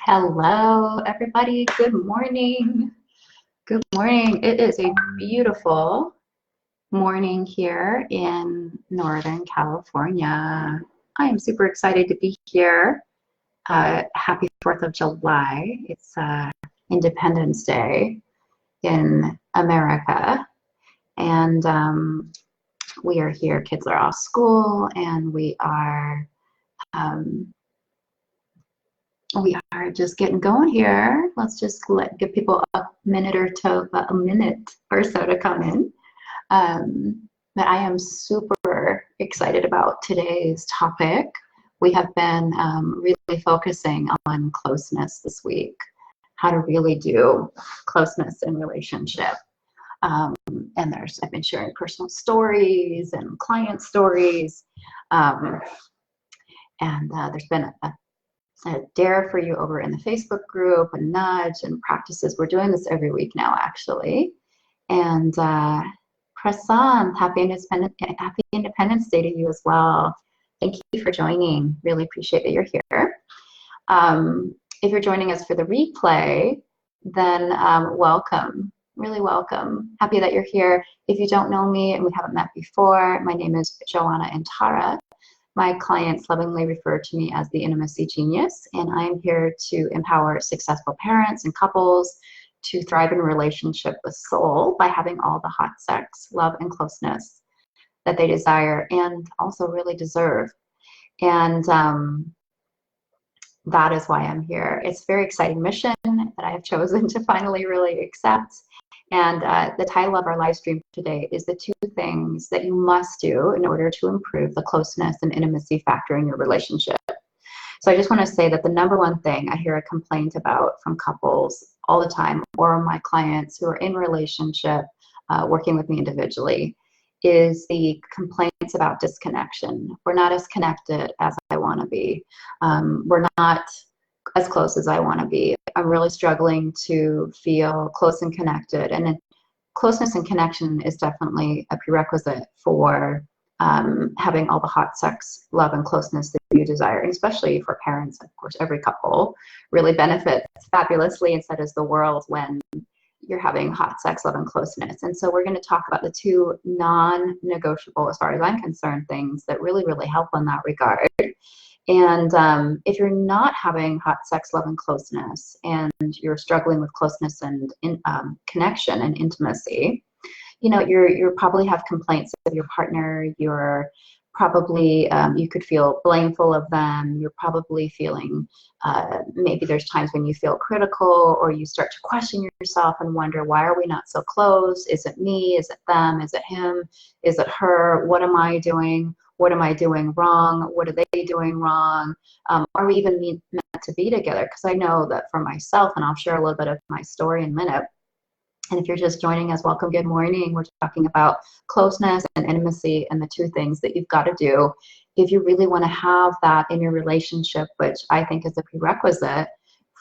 Hello, everybody. Good morning. Good morning. It is a beautiful morning here in Northern California. I am super excited to be here. Happy 4th of July. It's Independence Day in America. And we are here. Kids are off school, and we are just getting going here. Let's just give people a minute or so to come in. But I am super excited about today's topic. We have been really focusing on closeness this week, how to really do closeness in relationship. And I've been sharing personal stories and client stories. And there's been a dare for you over in the Facebook group, a nudge and practices. We're doing this every week now, actually. And Prasant, happy Independence Day to you as well. Thank you for joining. Really appreciate that you're here. If you're joining us for the replay, then welcome. Really welcome. Happy that you're here. If you don't know me and we haven't met before, my name is Joanna Antara. My clients lovingly refer to me as the Intimacy Genius, and I'm here to empower successful parents and couples to thrive in relationship with soul by having all the hot sex, love, and closeness that they desire and also really deserve. And that is why I'm here. It's a very exciting mission that I have chosen to finally really accept. And the title of our live stream today is the 2 things that you must do in order to improve the closeness and intimacy factor in your relationship. So I just want to say that the number one thing I hear a complaint about from couples all the time, or my clients who are in relationship, working with me individually, is the complaints about disconnection. We're not as connected as I want to be. We're not as close as I want to be. I'm really struggling to feel close and connected. And closeness and connection is definitely a prerequisite for having all the hot sex, love, and closeness that you desire, and especially for parents. Of course, every couple really benefits fabulously, and so does the world, when you're having hot sex, love, and closeness. And so we're going to talk about the 2 non-negotiable, as far as I'm concerned, things that really, really help in that regard. And if you're not having hot sex, love, and closeness, and you're struggling with closeness and connection and intimacy, you probably have complaints of your partner. You're probably, you could feel blameful of them. You're probably feeling, maybe there's times when you feel critical, or you start to question yourself and wonder, why are we not so close? Is it me? Is it them? Is it him? Is it her? What am I doing? What am I doing wrong? What are they doing wrong? Are we even meant to be together? Because I know that for myself, and I'll share a little bit of my story in a minute. And if you're just joining us, welcome, good morning. We're talking about closeness and intimacy and the 2 things that you've got to do if you really want to have that in your relationship, which I think is a prerequisite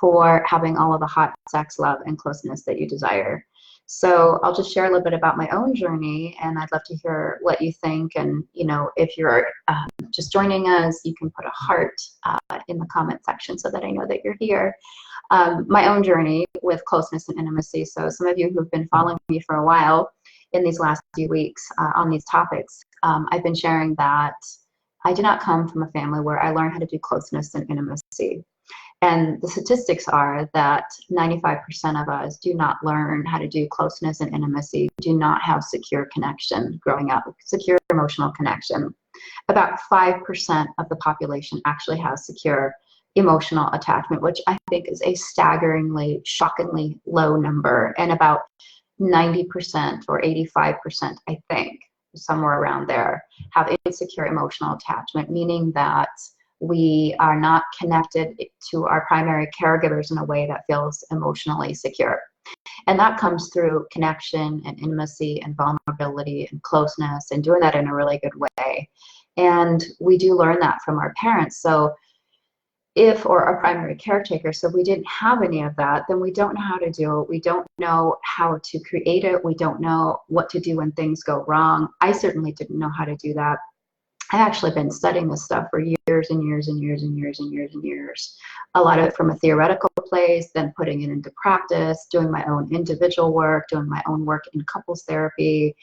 for having all of the hot sex, love, and closeness that you desire. So I'll just share a little bit about my own journey, and I'd love to hear what you think. And, if you're just joining us, you can put a heart in the comment section so that I know that you're here. My own journey with closeness and intimacy. So some of you who've been following me for a while in these last few weeks on these topics, I've been sharing that I do not come from a family where I learned how to do closeness and intimacy. And the statistics are that 95% of us do not learn how to do closeness and intimacy, do not have secure connection growing up, secure emotional connection. About 5% of the population actually has secure emotional attachment, which I think is a staggeringly, shockingly low number. And about 90% or 85%, I think, somewhere around there, have insecure emotional attachment, meaning that we are not connected to our primary caregivers in a way that feels emotionally secure. And that comes through connection and intimacy and vulnerability and closeness, and doing that in a really good way. And we do learn that from our parents. So or our primary caretaker, so we didn't have any of that, then we don't know how to do it. We don't know how to create it. We don't know what to do when things go wrong. I certainly didn't know how to do that. I've actually been studying this stuff for years and years and years and years and years and years. A lot of it from a theoretical place, then putting it into practice, doing my own individual work, doing my own work in couples therapy,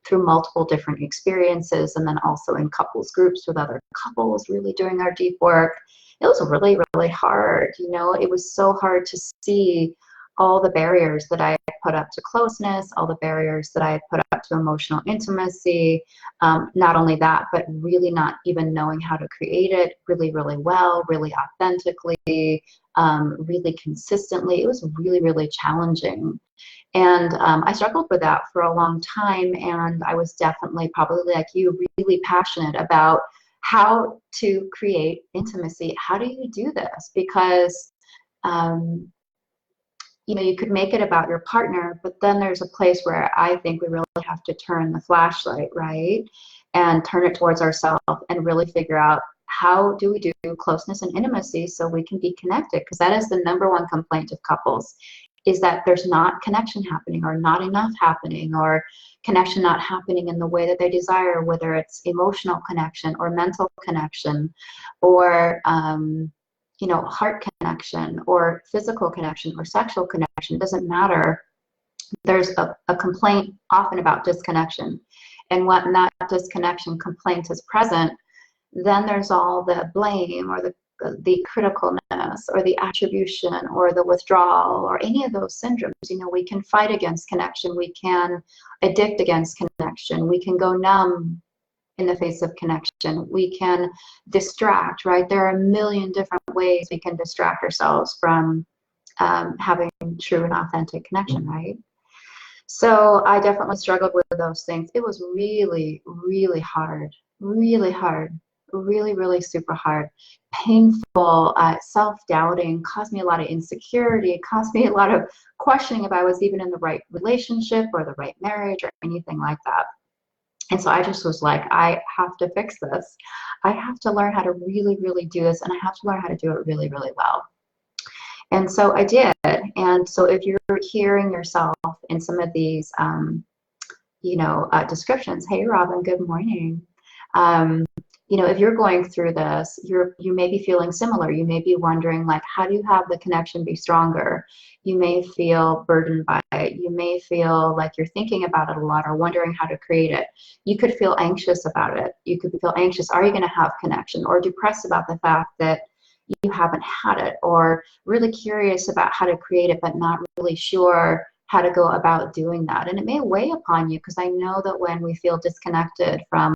through multiple different experiences, and then also in couples groups with other couples, really doing our deep work. It was really, really hard. You know, it was so hard to see all the barriers that I put up to closeness, all the barriers that I put up to emotional intimacy. Not only that, but really not even knowing how to create it really, really well, really authentically, really consistently. It was really, really challenging. And I struggled with that for a long time. And I was definitely, probably like you, really passionate about how to create intimacy. How do you do this? Because um, you know, you could make it about your partner, but then there's a place where I think we really have to turn the flashlight, right? And turn it towards ourselves and really figure out, how do we do closeness and intimacy so we can be connected? Because that is the number one complaint of couples, is that there's not connection happening, or not enough happening, or connection not happening in the way that they desire, whether it's emotional connection or mental connection, or you know, heart connection or physical connection or sexual connection. Doesn't matter. There's a complaint often about disconnection. And when that disconnection complaint is present, then there's all the blame, or the criticalness, or the attribution, or the withdrawal, or any of those syndromes. You know, we can fight against connection. We can addict against connection. We can go numb in the face of connection. We can distract, right? There are a million different ways we can distract ourselves from having true and authentic connection, right? So I definitely struggled with those things. It was really, really hard, really hard, really, really super hard, painful, self-doubting, caused me a lot of insecurity. It caused me a lot of questioning if I was even in the right relationship or the right marriage or anything like that. And so I just was like, I have to fix this. I have to learn how to really, really do this, and I have to learn how to do it really, really well. And so I did. And so if you're hearing yourself in some of these, you know, descriptions, hey, Robin, good morning. You know, if you're going through this, you may be feeling similar. You may be wondering, like, how do you have the connection be stronger? You may feel burdened by it. You may feel like you're thinking about it a lot, or wondering how to create it. You could feel anxious about it. You could feel anxious. Are you going to have connection? Or depressed about the fact that you haven't had it, or really curious about how to create it, but not really sure how to go about doing that. And it may weigh upon you, because I know that when we feel disconnected from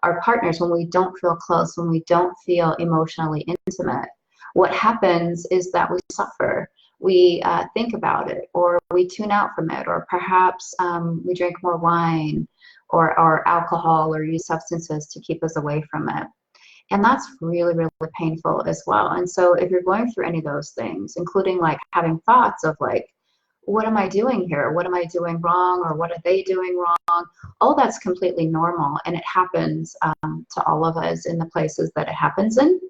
our partners, when we don't feel close, when we don't feel emotionally intimate, what happens is that we suffer. We think about it, or we tune out from it, or perhaps we drink more wine or alcohol, or use substances to keep us away from it. And that's really, really painful as well. And so if you're going through any of those things, including like having thoughts of like, what am I doing here? What am I doing wrong? Or what are they doing wrong? All that's completely normal. And it happens to all of us in the places that it happens in.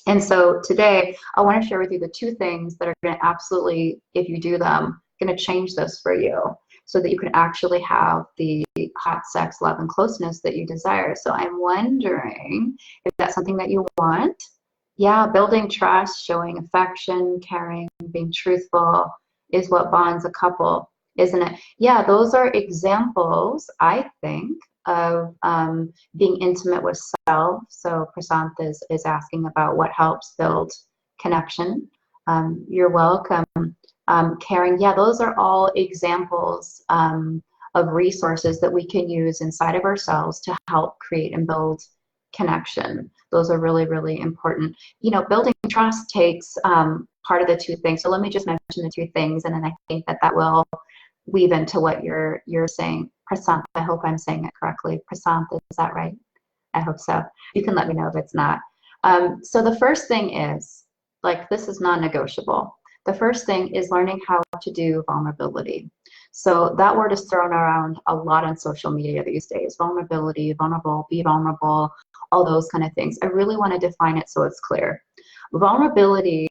And so today I want to share with you the two things that are going to absolutely, if you do them, going to change this for you, so that you can actually have the hot sex, love, and closeness that you desire. So I'm wondering if that's something that you want. Yeah, building trust, showing affection, caring, being truthful is what bonds a couple, isn't it? Yeah, those are examples, I think, of being intimate with self. So Prasant is asking about what helps build connection. You're welcome. Caring, yeah, those are all examples of resources that we can use inside of ourselves to help create and build connection. Those are really, really important. You know, building trust takes part of the two things. So let me just mention the two things, and then I think that will weave into what you're saying. Prasant, I hope I'm saying it correctly. Prasant, is that right? I hope so. You can let me know if it's not. So the first thing is, like, this is non-negotiable. The first thing is learning how to do vulnerability. So that word is thrown around a lot on social media these days. Vulnerability, vulnerable, be vulnerable, all those kind of things. I really want to define it so it's clear. Vulnerability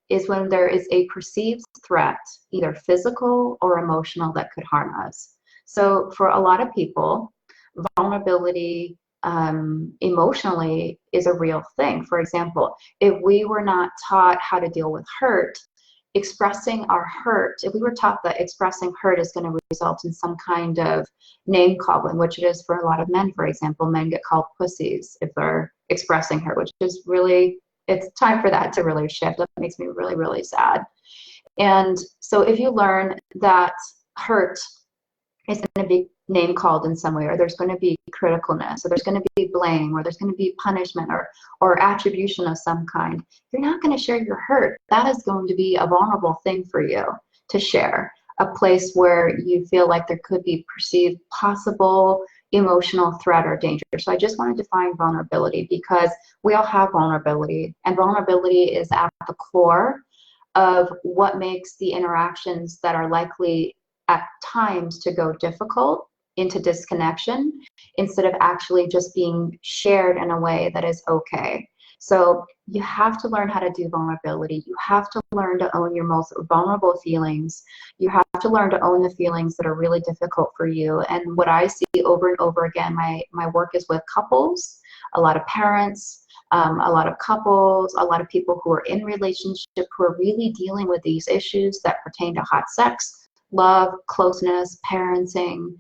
is when there is a perceived threat, either physical or emotional, that could harm us. So for a lot of people, vulnerability emotionally is a real thing. For example, if we were not taught how to deal with hurt, expressing our hurt, if we were taught that expressing hurt is going to result in some kind of name calling, which it is for a lot of men, for example, men get called pussies if they're expressing hurt, which is really, it's time for that to really shift. That makes me really, really sad. And so if you learn that hurt is going to be name called in some way, or there's going to be criticalness, or there's going to be blame, or there's going to be punishment or attribution of some kind, you're not going to share your hurt. That is going to be a vulnerable thing for you to share, a place where you feel like there could be perceived possible emotional threat or danger. So I just want to define vulnerability, because we all have vulnerability, and vulnerability is at the core of what makes the interactions that are likely at times to go difficult into disconnection, instead of actually just being shared in a way that is okay. So you have to learn how to do vulnerability. You have to learn to own your most vulnerable feelings. You have to learn to own the feelings that are really difficult for you. And what I see over and over again, my work is with couples, a lot of parents, a lot of couples, a lot of people who are in relationship who are really dealing with these issues that pertain to hot sex, love, closeness, parenting,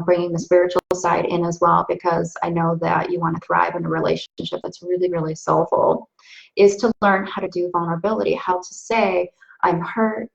bringing the spiritual side in as well, because I know that you want to thrive in a relationship that's really, really soulful, is to learn how to do vulnerability, how to say, I'm hurt,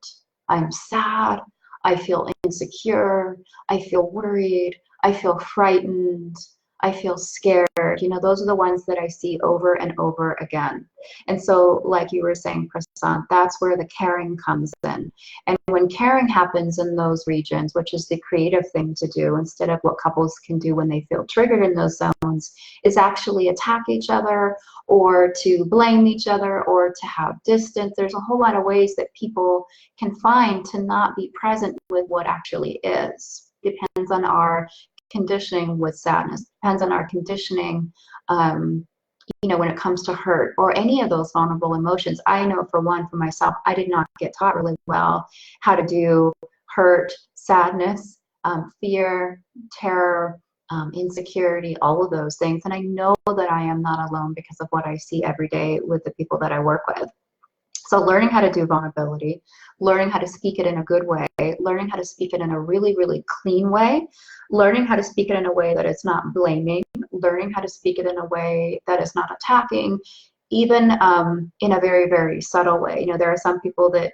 I'm sad, I feel insecure, I feel worried, I feel frightened, I feel scared. Those are the ones that I see over and over again. And so, like you were saying, Prasant, that's where the caring comes in. And when caring happens in those regions, which is the creative thing to do, instead of what couples can do when they feel triggered in those zones, is actually attack each other, or to blame each other, or to have distance. There's a whole lot of ways that people can find to not be present with what actually is. Depends on our conditioning with sadness, depends on our conditioning, when it comes to hurt or any of those vulnerable emotions. I know for myself, I did not get taught really well how to do hurt, sadness, fear, terror, insecurity, all of those things. And I know that I am not alone because of what I see every day with the people that I work with. So learning how to do vulnerability, learning how to speak it in a good way, learning how to speak it in a really, really clean way, learning how to speak it in a way that it's not blaming, learning how to speak it in a way that is not attacking, even in a very, very subtle way. There are some people that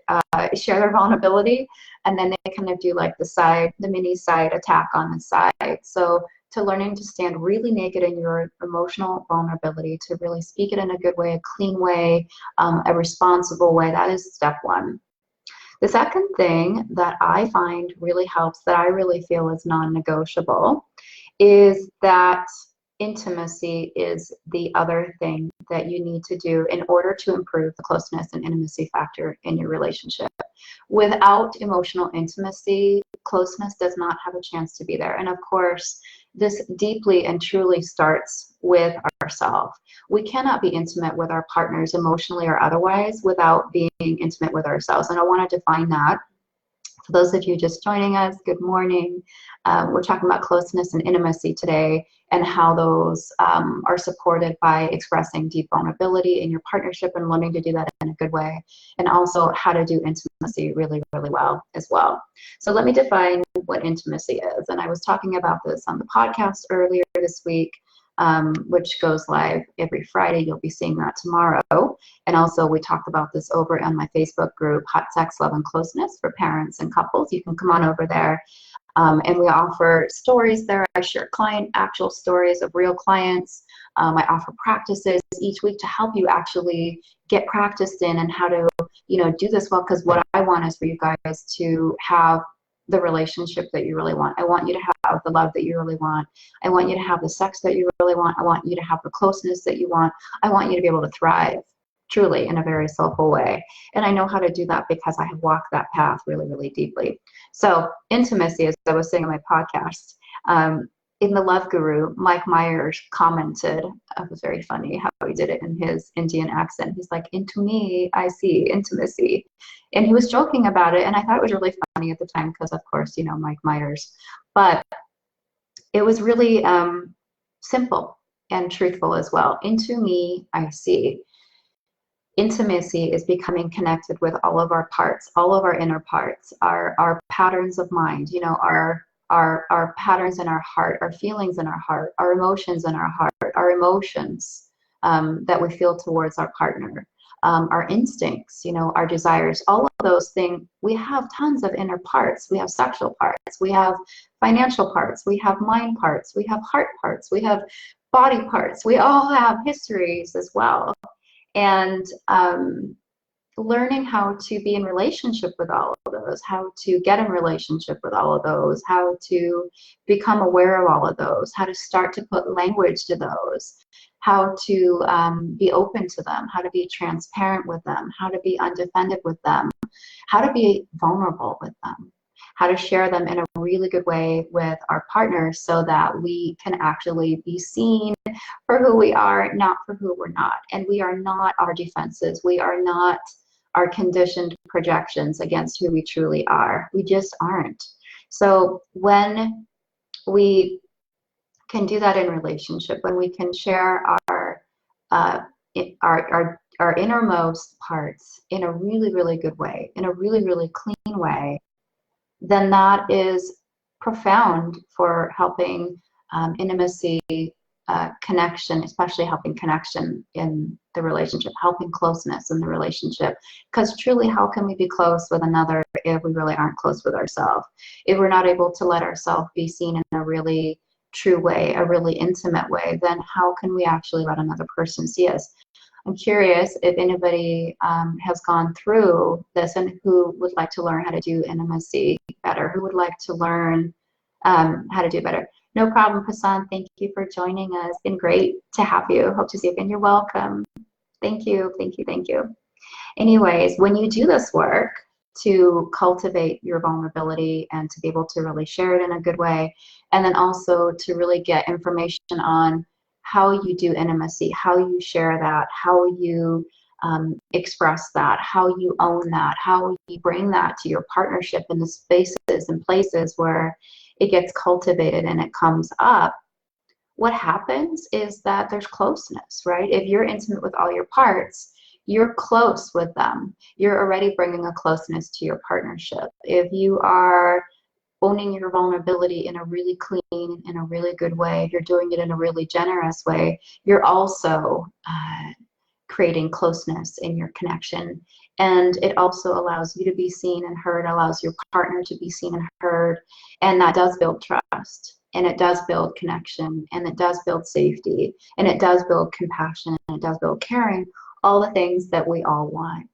share their vulnerability, and then they kind of do like the mini side attack on the side. So to learning to stand really naked in your emotional vulnerability, to really speak it in a good way, a clean way, a responsible way, that is step one. The second thing that I find really helps, that I really feel is non-negotiable, is that intimacy is the other thing that you need to do in order to improve the closeness and intimacy factor in your relationship. Without emotional intimacy, closeness does not have a chance to be there. And of course, this deeply and truly starts with ourselves. We cannot be intimate with our partners emotionally or otherwise without being intimate with ourselves. And I want to define that. For those of you just joining us, good morning. We're talking about closeness and intimacy today, and how those are supported by expressing deep vulnerability in your partnership and learning to do that in a good way, and also how to do intimacy really, really well as well. So let me define what intimacy is. And I was talking about this on the podcast earlier this week, which goes live every Friday. You'll be seeing that tomorrow. And also we talked about this over on my Facebook group, Hot Sex, Love, and Closeness for parents and couples. You can come on over there. And we offer stories there. I share actual stories of real clients. I offer practices each week to help you actually get practiced in and how to, do this well. Because what I want is for you guys to have the relationship that you really want. I want you to have the love that you really want. I want you to have the sex that you really want. I want you to have the closeness that you want. I want you to be able to thrive truly in a very soulful way. And I know how to do that because I have walked that path really, really deeply. So intimacy, as I was saying on my podcast, in the Love Guru, Mike Myers commented, it was very funny how he did it in his Indian accent. He's like, into me, I see intimacy. And he was joking about it. And I thought it was really funny at the time because, of course, Mike Myers. But it was really simple. and truthful as well. Into me, I see. Intimacy is becoming connected with all of our parts, all of our inner parts, our patterns of mind, you know, our patterns in our heart, our feelings in our heart, our emotions in our heart, our emotions that we feel towards our partner, our instincts, you know, our desires, all of those things. We have tons of inner parts. We have sexual parts, we have financial parts, we have mind parts, we have heart parts, we have body parts. We all have histories as well. And learning how to be in relationship with all of those, how to get in relationship with all of those, how to become aware of all of those, how to start to put language to those, how to be open to them, how to be transparent with them, how to be undefended with them, how to be vulnerable with them, how to share them in a really good way with our partners so that we can actually be seen for who we are, not for who we're not. And we are not our defenses. We are not our conditioned projections against who we truly are. We just aren't. So when we can do that in relationship, when we can share our innermost parts in a really, really good way, in a really, really clean way, then that is profound for helping intimacy, connection, especially helping connection in the relationship, helping closeness in the relationship. Because truly, how can we be close with another if we really aren't close with ourselves? If we're not able to let ourselves be seen in a really true way, a really intimate way, then how can we actually let another person see us? I'm curious if anybody has gone through this and who would like to learn how to do intimacy better, who would like to learn how to do better. No problem, Hassan. Thank you for joining us. It's been great to have you. Hope to see you again. You're welcome. Thank you, thank you, thank you. Anyways, when you do this work to cultivate your vulnerability and to be able to really share it in a good way, and then also to really get information on how you do intimacy, how you share that, how you express that, how you own that, how you bring that to your partnership in the spaces and places where it gets cultivated and it comes up, what happens is that there's closeness, right? If you're intimate with all your parts, you're close with them. You're already bringing a closeness to your partnership. If you are owning your vulnerability in a really clean, in a really good way, if you're doing it in a really generous way, you're also creating closeness in your connection. And it also allows you to be seen and heard, allows your partner to be seen and heard. And that does build trust, and it does build connection, and it does build safety, and it does build compassion, and it does build caring, all the things that we all want.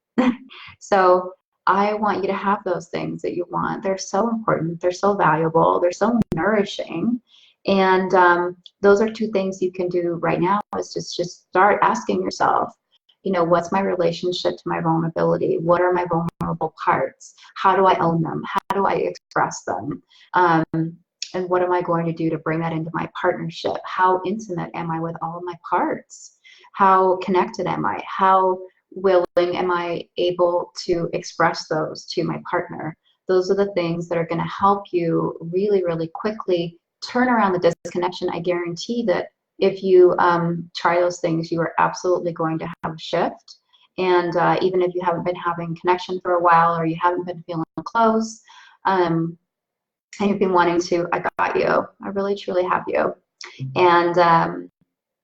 So I want you to have those things that you want. They're so important. They're so valuable. They're so nourishing. And those are two things you can do right now is just start asking yourself, you know, what's my relationship to my vulnerability? What are my vulnerable parts? How do I own them? How do I express them? And what am I going to do to bring that into my partnership? How intimate am I with all of my parts? How connected am I? How willing am I able to express those to my partner? Those are the things that are going to help you really, really quickly turn around the disconnection. I guarantee that if you try those things, you are absolutely going to have a shift. And even if you haven't been having connection for a while, or you haven't been feeling close, and you've been wanting to, I got you. I really, truly have you. And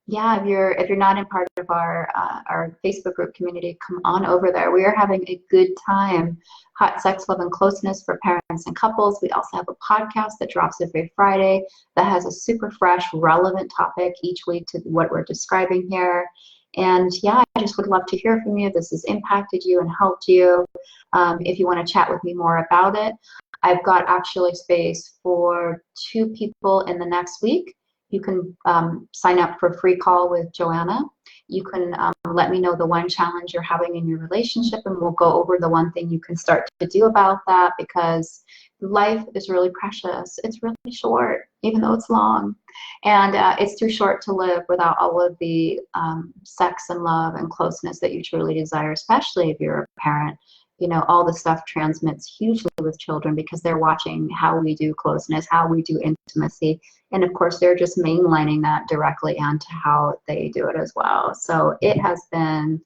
yeah, if you're not in part of our Facebook group community, come on over there. We are having a good time. Hot Sex, Love, and Closeness for parents and couples. We also have a podcast that drops every Friday that has a super fresh, relevant topic each week to what we're describing here. And yeah, I just would love to hear from you if this has impacted you and helped you. If you want to chat with me more about it, I've got actually space for 2 people in the next week. You can sign up for a free call with Joanna. You can let me know the one challenge you're having in your relationship, and we'll go over the one thing you can start to do about that, because life is really precious. It's really short, even though it's long. And it's too short to live without all of the sex and love and closeness that you truly desire, especially if you're a parent. you know, all the stuff transmits hugely with children because they're watching how we do closeness, how we do intimacy. And of course, they're just mainlining that directly onto how they do it as well. So it has been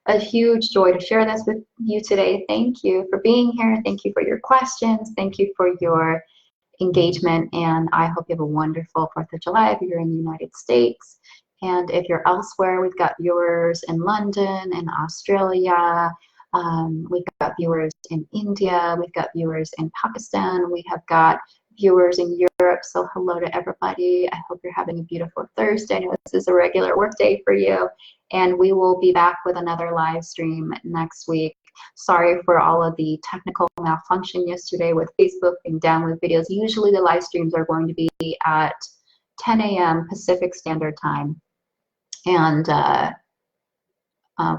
a huge joy to share this with you today. Thank you for being here. Thank you for your questions. Thank you for your engagement. And I hope you have a wonderful 4th of July if you're in the United States. And if you're elsewhere, we've got viewers in London and Australia. We've got viewers in India. We've got viewers in Pakistan. We have got viewers in Europe. So hello to everybody. I hope you're having a beautiful Thursday. I know this is a regular work day for you. And we will be back with another live stream next week. Sorry for all of the technical malfunction yesterday with Facebook being down with videos. Usually the live streams are going to be at 10 a.m. Pacific Standard Time. And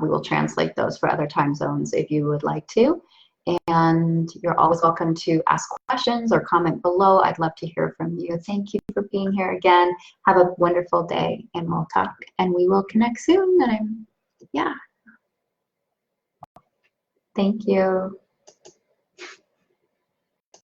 we will translate those for other time zones if you would like to. And you're always welcome to ask questions or comment below. I'd love to hear from you. Thank you for being here again. Have a wonderful day, and we'll talk and we will connect soon. And yeah. Thank you.